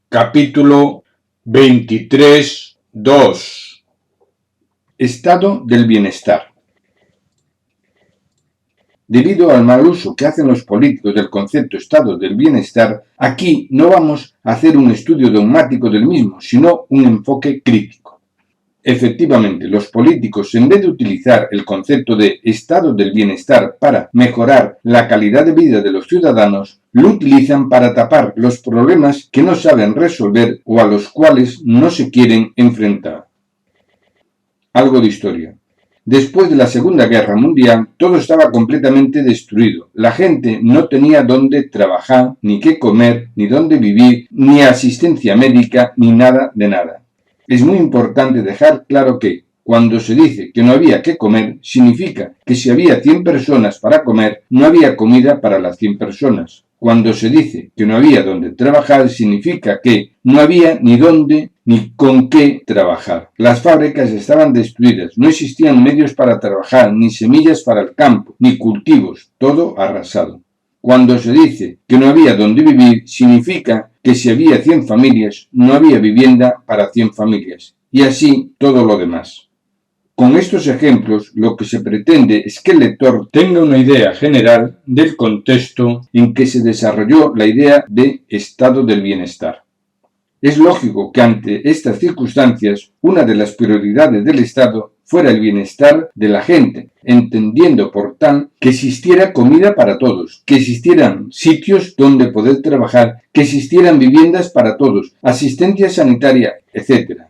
Capítulo 23.2. Estado del bienestar. Debido al mal uso que hacen los políticos del concepto estado del bienestar, aquí no vamos a hacer un estudio dogmático del mismo, sino un enfoque crítico. Efectivamente, los políticos, en vez de utilizar el concepto de estado del bienestar para mejorar la calidad de vida de los ciudadanos, lo utilizan para tapar los problemas que no saben resolver o a los cuales no se quieren enfrentar. Algo de historia. Después de la Segunda Guerra Mundial, todo estaba completamente destruido. La gente no tenía dónde trabajar, ni qué comer, ni dónde vivir, ni asistencia médica, ni nada de nada. Es muy importante dejar claro que, cuando se dice que no había qué comer, significa que si había 100 personas para comer, no había comida para las 100 personas. Cuando se dice que no había dónde trabajar, significa que no había ni dónde ni con qué trabajar. Las fábricas estaban destruidas, no existían medios para trabajar, ni semillas para el campo, ni cultivos, todo arrasado. Cuando se dice que no había dónde vivir, significa que si había 100 familias, no había vivienda para 100 familias, y así todo lo demás. Con estos ejemplos, lo que se pretende es que el lector tenga una idea general del contexto en que se desarrolló la idea de estado del bienestar. Es lógico que ante estas circunstancias, una de las prioridades del Estado fuera el bienestar de la gente, entendiendo por tal que existiera comida para todos, que existieran sitios donde poder trabajar, que existieran viviendas para todos, asistencia sanitaria, etc.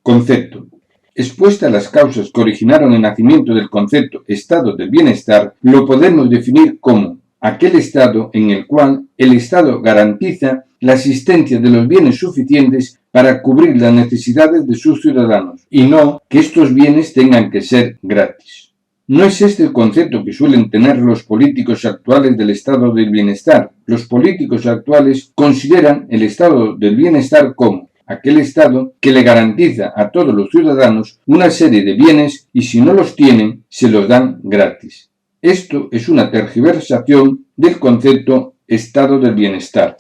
Concepto. Expuestas las causas que originaron el nacimiento del concepto estado del bienestar, lo podemos definir como aquel estado en el cual el Estado garantiza la existencia de los bienes suficientes para cubrir las necesidades de sus ciudadanos, y no que estos bienes tengan que ser gratis. No es este el concepto que suelen tener los políticos actuales del estado del bienestar. Los políticos actuales consideran el estado del bienestar como aquel estado que le garantiza a todos los ciudadanos una serie de bienes y si no los tienen, se los dan gratis. Esto es una tergiversación del concepto estado del bienestar.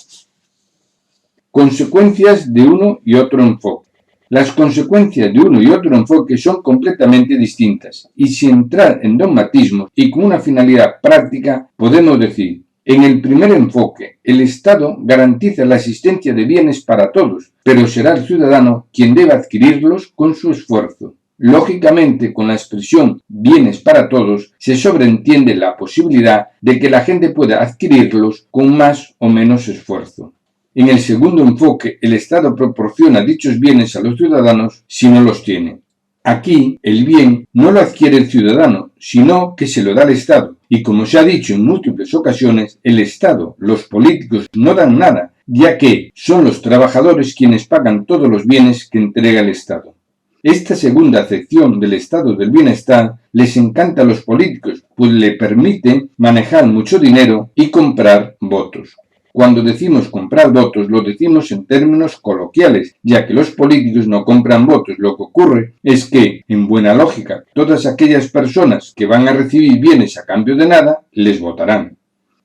Consecuencias de uno y otro enfoque. Las consecuencias de uno y otro enfoque son completamente distintas y sin entrar en dogmatismos y con una finalidad práctica podemos decir, en el primer enfoque, el Estado garantiza la existencia de bienes para todos, pero será el ciudadano quien debe adquirirlos con su esfuerzo. Lógicamente, con la expresión bienes para todos, se sobreentiende la posibilidad de que la gente pueda adquirirlos con más o menos esfuerzo. En el segundo enfoque, el Estado proporciona dichos bienes a los ciudadanos si no los tienen. Aquí, el bien no lo adquiere el ciudadano, sino que se lo da el Estado. Y como se ha dicho en múltiples ocasiones, el Estado, los políticos no dan nada, ya que son los trabajadores quienes pagan todos los bienes que entrega el Estado. Esta segunda acepción del estado del bienestar les encanta a los políticos, pues le permite manejar mucho dinero y comprar votos. Cuando decimos comprar votos, lo decimos en términos coloquiales, ya que los políticos no compran votos. Lo que ocurre es que, en buena lógica, todas aquellas personas que van a recibir bienes a cambio de nada, les votarán.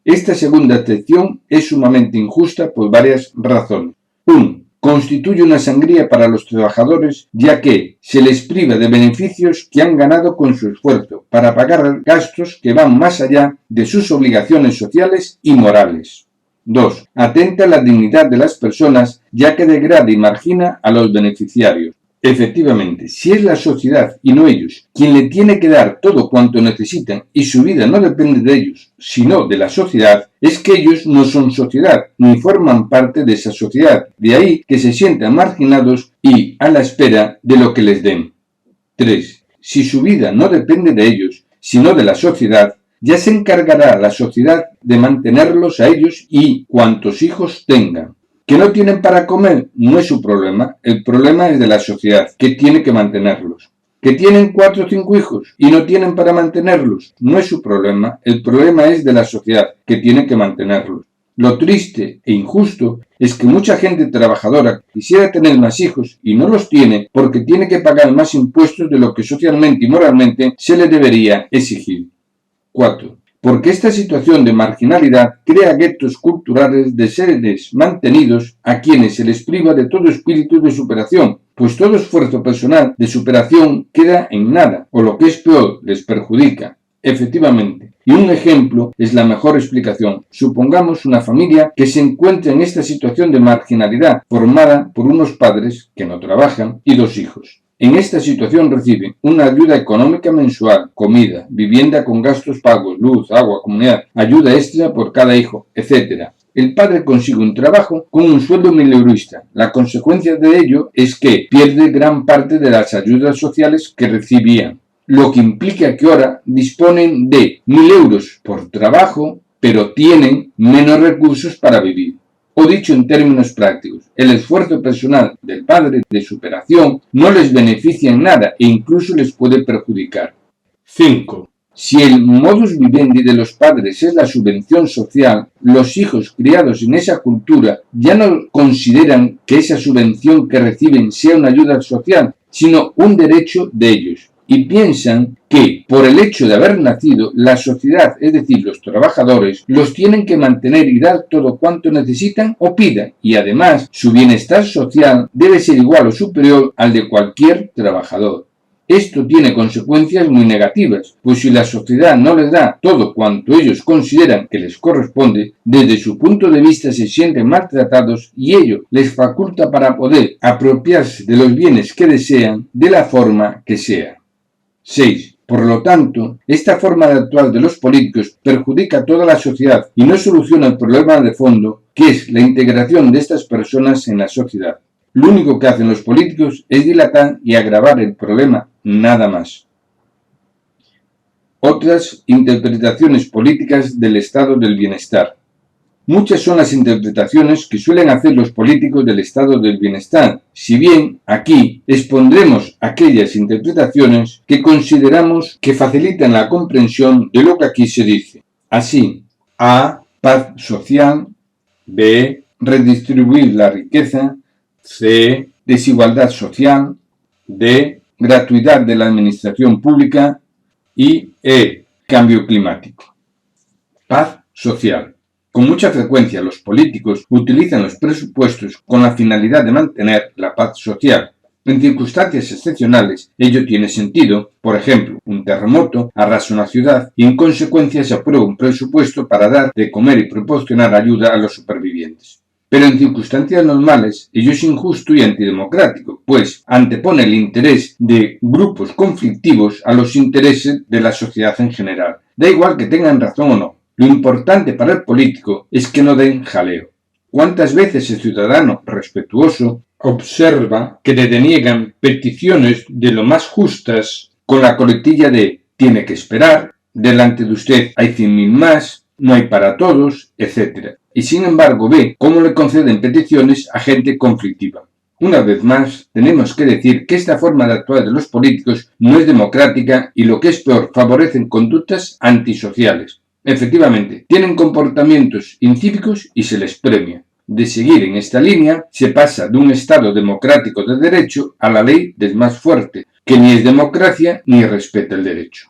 Esta segunda acepción es sumamente injusta por varias razones. 1. Constituye una sangría para los trabajadores, ya que se les priva de beneficios que han ganado con su esfuerzo para pagar gastos que van más allá de sus obligaciones sociales y morales. 2. Atenta a la dignidad de las personas, ya que degrada y margina a los beneficiarios. Efectivamente, si es la sociedad y no ellos quien le tiene que dar todo cuanto necesitan y su vida no depende de ellos, sino de la sociedad, es que ellos no son sociedad, ni forman parte de esa sociedad. De ahí que se sientan marginados y a la espera de lo que les den. 3. Si su vida no depende de ellos, sino de la sociedad, ya se encargará la sociedad de mantenerlos a ellos y cuantos hijos tengan. ¿Que no tienen para comer? No es su problema. El problema es de la sociedad, que tiene que mantenerlos. ¿Que tienen 4 o 5 hijos y no tienen para mantenerlos? No es su problema. El problema es de la sociedad, que tiene que mantenerlos. Lo triste e injusto es que mucha gente trabajadora quisiera tener más hijos y no los tiene porque tiene que pagar más impuestos de lo que socialmente y moralmente se le debería exigir. 4. porque esta situación de marginalidad crea guetos culturales de seres mantenidos a quienes se les priva de todo espíritu de superación, pues todo esfuerzo personal de superación queda en nada, o lo que es peor, les perjudica. Efectivamente, y un ejemplo es la mejor explicación. Supongamos una familia que se encuentra en esta situación de marginalidad, formada por unos padres que no trabajan y 2 hijos. En esta situación reciben una ayuda económica mensual, comida, vivienda con gastos pagos, luz, agua, comunidad, ayuda extra por cada hijo, etc. El padre consigue un trabajo con un sueldo mileurista. La consecuencia de ello es que pierde gran parte de las ayudas sociales que recibían, lo que implica que ahora disponen de 1.000 euros por trabajo, pero tienen menos recursos para vivir. O dicho en términos prácticos, el esfuerzo personal del padre de superación no les beneficia en nada e incluso les puede perjudicar. 5. Si el modus vivendi de los padres es la subvención social, los hijos criados en esa cultura ya no consideran que esa subvención que reciben sea una ayuda social, sino un derecho de ellos. Y piensan que, por el hecho de haber nacido, la sociedad, es decir, los trabajadores, los tienen que mantener y dar todo cuanto necesitan o pidan, y además su bienestar social debe ser igual o superior al de cualquier trabajador. Esto tiene consecuencias muy negativas, pues si la sociedad no les da todo cuanto ellos consideran que les corresponde, desde su punto de vista se sienten maltratados y ello les faculta para poder apropiarse de los bienes que desean de la forma que sea. 6. Por lo tanto, esta forma de actuar de los políticos perjudica a toda la sociedad y no soluciona el problema de fondo, que es la integración de estas personas en la sociedad. Lo único que hacen los políticos es dilatar y agravar el problema, nada más. Otras interpretaciones políticas del estado del bienestar. Muchas son las interpretaciones que suelen hacer los políticos del estado del bienestar, si bien aquí expondremos aquellas interpretaciones que consideramos que facilitan la comprensión de lo que aquí se dice. Así, A. Paz social. B. Redistribuir la riqueza. C. Desigualdad social. D. Gratuidad de la administración pública. Y E. Cambio climático. Paz social. Con mucha frecuencia los políticos utilizan los presupuestos con la finalidad de mantener la paz social. En circunstancias excepcionales ello tiene sentido, por ejemplo, un terremoto arrasa una ciudad y en consecuencia se aprueba un presupuesto para dar de comer y proporcionar ayuda a los supervivientes. Pero en circunstancias normales ello es injusto y antidemocrático, pues antepone el interés de grupos conflictivos a los intereses de la sociedad en general. Da igual que tengan razón o no. Lo importante para el político es que no den jaleo. ¿Cuántas veces el ciudadano respetuoso observa que le deniegan peticiones de lo más justas con la coletilla de tiene que esperar, delante de usted hay 100.000 más, no hay para todos, etc. Y sin embargo ve cómo le conceden peticiones a gente conflictiva? Una vez más, tenemos que decir que esta forma de actuar de los políticos no es democrática y lo que es peor, favorecen conductas antisociales. Efectivamente, tienen comportamientos incívicos y se les premia. De seguir en esta línea, se pasa de un Estado democrático de derecho a la ley del más fuerte, que ni es democracia ni respeta el derecho.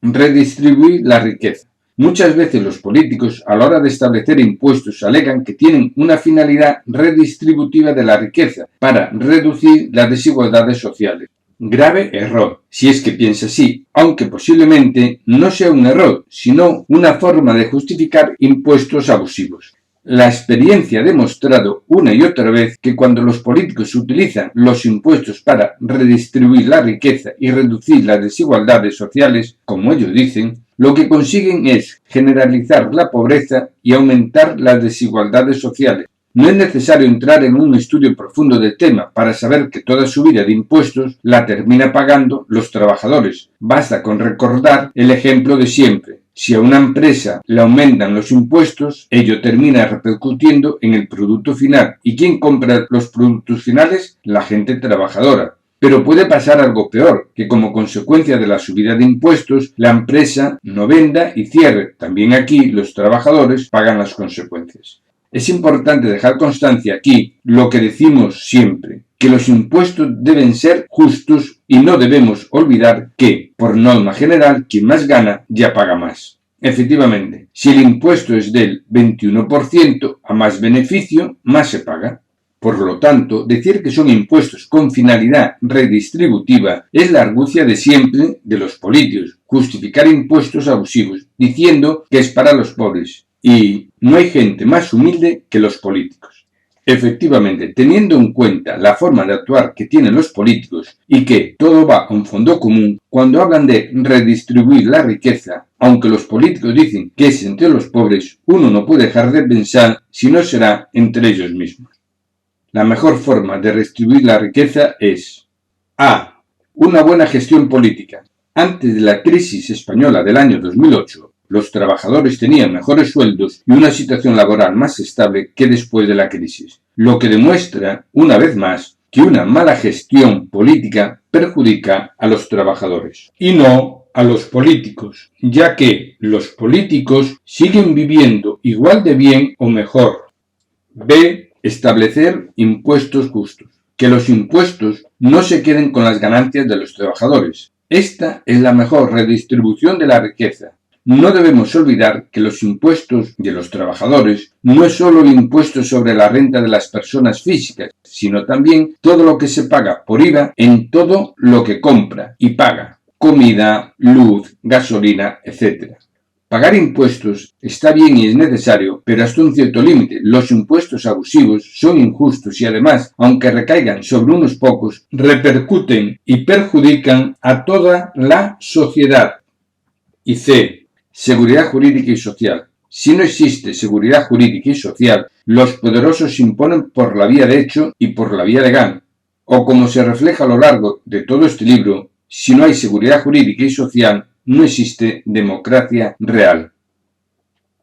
Redistribuir la riqueza. Muchas veces los políticos, a la hora de establecer impuestos, alegan que tienen una finalidad redistributiva de la riqueza para reducir las desigualdades sociales. Grave error, si es que piensa así, aunque posiblemente no sea un error, sino una forma de justificar impuestos abusivos. La experiencia ha demostrado una y otra vez que cuando los políticos utilizan los impuestos para redistribuir la riqueza y reducir las desigualdades sociales, como ellos dicen, lo que consiguen es generalizar la pobreza y aumentar las desigualdades sociales. No es necesario entrar en un estudio profundo del tema para saber que toda subida de impuestos la termina pagando los trabajadores. Basta con recordar el ejemplo de siempre. Si a una empresa le aumentan los impuestos, ello termina repercutiendo en el producto final. ¿Y quién compra los productos finales? La gente trabajadora. Pero puede pasar algo peor, que como consecuencia de la subida de impuestos, la empresa no venda y cierre. También aquí los trabajadores pagan las consecuencias. Es importante dejar constancia aquí lo que decimos siempre, que los impuestos deben ser justos y no debemos olvidar que, por norma general, quien más gana ya paga más. Efectivamente, si el impuesto es del 21%, a más beneficio, más se paga. Por lo tanto, decir que son impuestos con finalidad redistributiva es la argucia de siempre de los políticos, justificar impuestos abusivos, diciendo que es para los pobres. Y no hay gente más humilde que los políticos. Efectivamente, teniendo en cuenta la forma de actuar que tienen los políticos y que todo va a un fondo común, cuando hablan de redistribuir la riqueza, aunque los políticos dicen que es entre los pobres, uno no puede dejar de pensar si no será entre ellos mismos. La mejor forma de redistribuir la riqueza es A. Una buena gestión política. Antes de la crisis española del año 2008, los trabajadores tenían mejores sueldos y una situación laboral más estable que después de la crisis, lo que demuestra, una vez más, que una mala gestión política perjudica a los trabajadores y no a los políticos, ya que los políticos siguen viviendo igual de bien o mejor. B. Establecer impuestos justos. Que los impuestos no se queden con las ganancias de los trabajadores. Esta es la mejor redistribución de la riqueza. No debemos olvidar que los impuestos de los trabajadores no es solo el impuesto sobre la renta de las personas físicas, sino también todo lo que se paga por IVA en todo lo que compra y paga: comida, luz, gasolina, etc. Pagar impuestos está bien y es necesario, pero hasta un cierto límite. Los impuestos abusivos son injustos y además, aunque recaigan sobre unos pocos, repercuten y perjudican a toda la sociedad. Y C. Seguridad jurídica y social. Si no existe seguridad jurídica y social, los poderosos se imponen por la vía de hecho y por la vía legal. O como se refleja a lo largo de todo este libro, si no hay seguridad jurídica y social, no existe democracia real.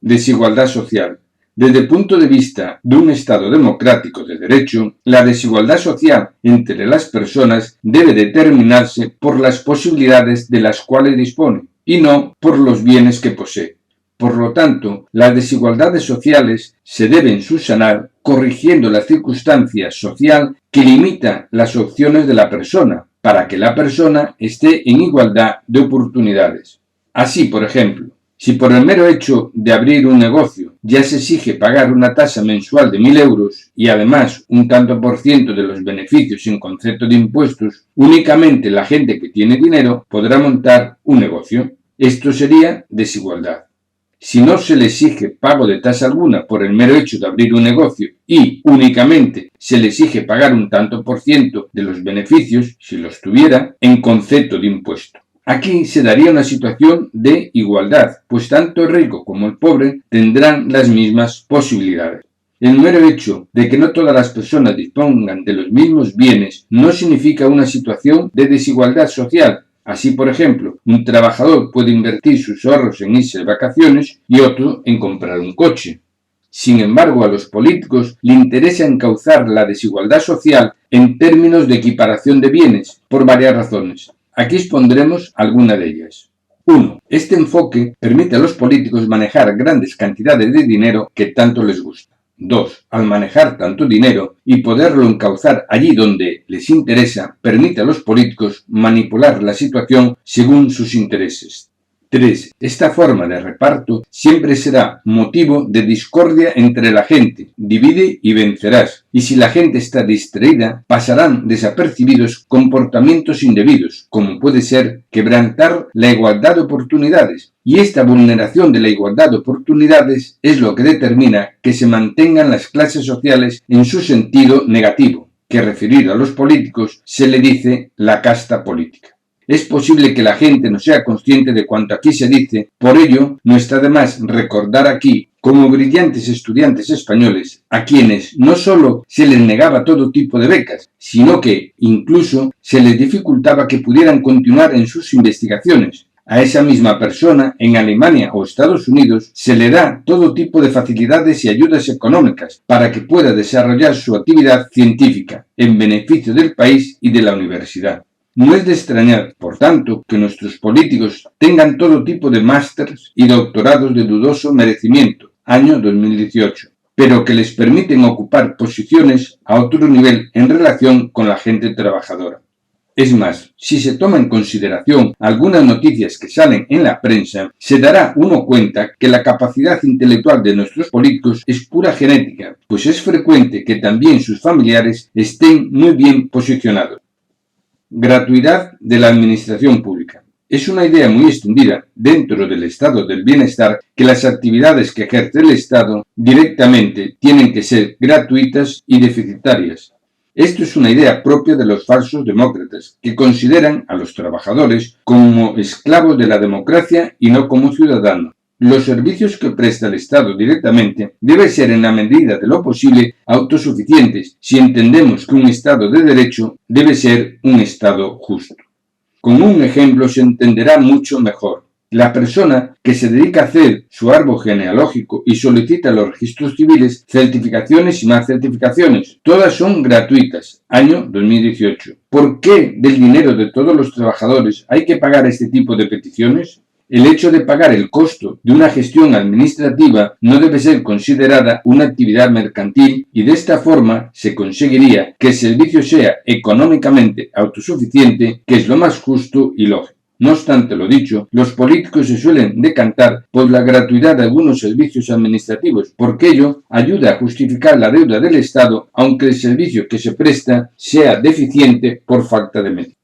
Desigualdad social. Desde el punto de vista de un Estado democrático de derecho, la desigualdad social entre las personas debe determinarse por las posibilidades de las cuales dispone y no por los bienes que posee. Por lo tanto, las desigualdades sociales se deben subsanar corrigiendo la circunstancia social que limita las opciones de la persona, para que la persona esté en igualdad de oportunidades. Así, por ejemplo, si por el mero hecho de abrir un negocio ya se exige pagar una tasa mensual de 1.000 euros y además un tanto por ciento de los beneficios en concepto de impuestos, únicamente la gente que tiene dinero podrá montar un negocio. Esto sería desigualdad. Si no se le exige pago de tasa alguna por el mero hecho de abrir un negocio y únicamente se le exige pagar un tanto por ciento de los beneficios, si los tuviera, en concepto de impuesto. Aquí se daría una situación de igualdad, pues tanto el rico como el pobre tendrán las mismas posibilidades. El mero hecho de que no todas las personas dispongan de los mismos bienes no significa una situación de desigualdad social. Así, por ejemplo, un trabajador puede invertir sus ahorros en irse de vacaciones y otro en comprar un coche. Sin embargo, a los políticos les interesa encauzar la desigualdad social en términos de equiparación de bienes, por varias razones. Aquí expondremos algunas de ellas. 1. Este enfoque permite a los políticos manejar grandes cantidades de dinero que tanto les gusta. 2. Al manejar tanto dinero y poderlo encauzar allí donde les interesa, permite a los políticos manipular la situación según sus intereses. 3. Esta forma de reparto siempre será motivo de discordia entre la gente. Divide y vencerás. Y si la gente está distraída, pasarán desapercibidos comportamientos indebidos, como puede ser quebrantar la igualdad de oportunidades. Y esta vulneración de la igualdad de oportunidades es lo que determina que se mantengan las clases sociales en su sentido negativo, que referido a los políticos se le dice la casta política. Es posible que la gente no sea consciente de cuanto aquí se dice, por ello no está de más recordar aquí como brillantes estudiantes españoles a quienes no solo se les negaba todo tipo de becas, sino que incluso se les dificultaba que pudieran continuar en sus investigaciones. A esa misma persona, en Alemania o Estados Unidos, se le da todo tipo de facilidades y ayudas económicas para que pueda desarrollar su actividad científica en beneficio del país y de la universidad. No es de extrañar, por tanto, que nuestros políticos tengan todo tipo de másters y doctorados de dudoso merecimiento, año 2018, pero que les permiten ocupar posiciones a otro nivel en relación con la gente trabajadora. Es más, si se toma en consideración algunas noticias que salen en la prensa, se dará uno cuenta que la capacidad intelectual de nuestros políticos es pura genética, pues es frecuente que también sus familiares estén muy bien posicionados. Gratuidad de la administración pública. Es una idea muy extendida dentro del estado del bienestar que las actividades que ejerce el Estado directamente tienen que ser gratuitas y deficitarias. Esto es una idea propia de los falsos demócratas, que consideran a los trabajadores como esclavos de la democracia y no como ciudadanos. Los servicios que presta el Estado directamente deben ser en la medida de lo posible autosuficientes si entendemos que un Estado de derecho debe ser un Estado justo. Con un ejemplo se entenderá mucho mejor. La persona que se dedica a hacer su árbol genealógico y solicita a los registros civiles certificaciones y más certificaciones, todas son gratuitas, año 2018. ¿Por qué del dinero de todos los trabajadores hay que pagar este tipo de peticiones? El hecho de pagar el costo de una gestión administrativa no debe ser considerada una actividad mercantil y de esta forma se conseguiría que el servicio sea económicamente autosuficiente, que es lo más justo y lógico. No obstante lo dicho, los políticos se suelen decantar por la gratuidad de algunos servicios administrativos, porque ello ayuda a justificar la deuda del Estado, aunque el servicio que se presta sea deficiente por falta de medios.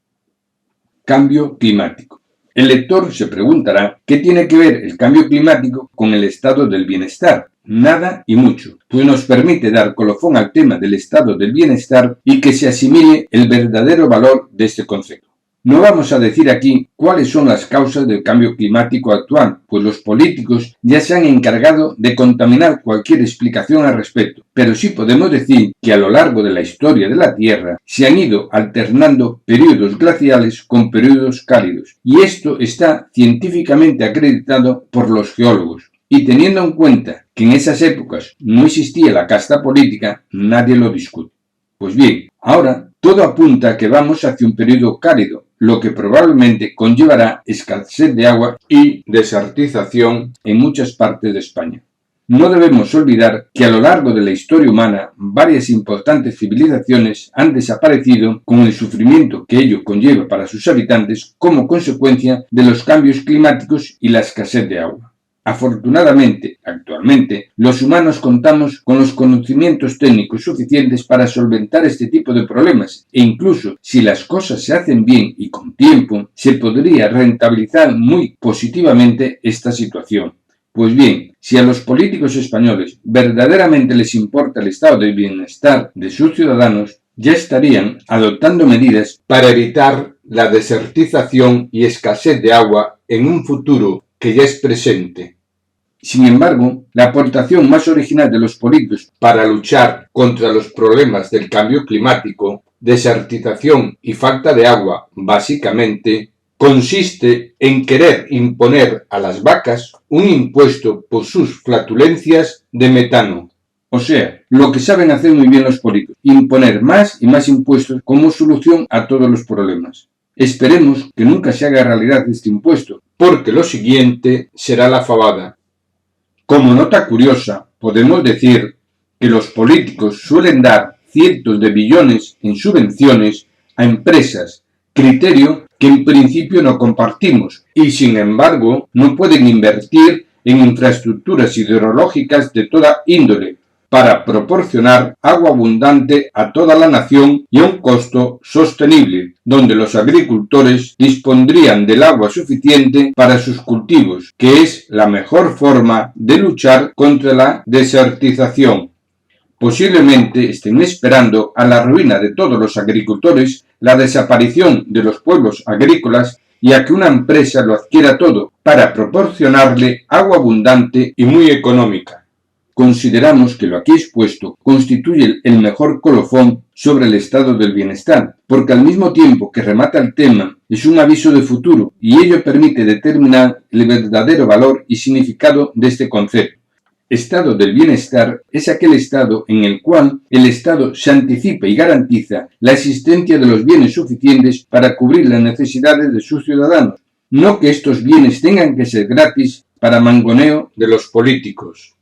Cambio climático. El lector se preguntará qué tiene que ver el cambio climático con el estado del bienestar. Nada y mucho, pues nos permite dar colofón al tema del estado del bienestar y que se asimile el verdadero valor de este concepto. No vamos a decir aquí cuáles son las causas del cambio climático actual, pues los políticos ya se han encargado de contaminar cualquier explicación al respecto, pero sí podemos decir que a lo largo de la historia de la Tierra se han ido alternando periodos glaciales con periodos cálidos, y esto está científicamente acreditado por los geólogos. Y teniendo en cuenta que en esas épocas no existía la casta política, nadie lo discute. Pues bien, ahora todo apunta a que vamos hacia un periodo cálido, lo que probablemente conllevará escasez de agua y desertización en muchas partes de España. No debemos olvidar que a lo largo de la historia humana varias importantes civilizaciones han desaparecido con el sufrimiento que ello conlleva para sus habitantes como consecuencia de los cambios climáticos y la escasez de agua. Afortunadamente, actualmente, los humanos contamos con los conocimientos técnicos suficientes para solventar este tipo de problemas e incluso, si las cosas se hacen bien y con tiempo, se podría rentabilizar muy positivamente esta situación. Pues bien, si a los políticos españoles verdaderamente les importa el estado de bienestar de sus ciudadanos, ya estarían adoptando medidas para evitar la desertización y escasez de agua en un futuro que ya es presente. Sin embargo, la aportación más original de los políticos para luchar contra los problemas del cambio climático, desertización y falta de agua, básicamente, consiste en querer imponer a las vacas un impuesto por sus flatulencias de metano. O sea, lo que saben hacer muy bien los políticos, imponer más y más impuestos como solución a todos los problemas. Esperemos que nunca se haga realidad este impuesto, porque lo siguiente será la fabada. Como nota curiosa, podemos decir que los políticos suelen dar cientos de billones en subvenciones a empresas, criterio que en principio no compartimos, y sin embargo no pueden invertir en infraestructuras hidrológicas de toda índole, para proporcionar agua abundante a toda la nación y a un costo sostenible, donde los agricultores dispondrían del agua suficiente para sus cultivos, que es la mejor forma de luchar contra la desertización. Posiblemente estén esperando a la ruina de todos los agricultores, la desaparición de los pueblos agrícolas y a que una empresa lo adquiera todo para proporcionarle agua abundante y muy económica. Consideramos que lo aquí expuesto constituye el mejor colofón sobre el estado del bienestar, porque al mismo tiempo que remata el tema, es un aviso de futuro y ello permite determinar el verdadero valor y significado de este concepto. Estado del bienestar es aquel estado en el cual el Estado se anticipa y garantiza la existencia de los bienes suficientes para cubrir las necesidades de sus ciudadanos, no que estos bienes tengan que ser gratis para mangoneo de los políticos.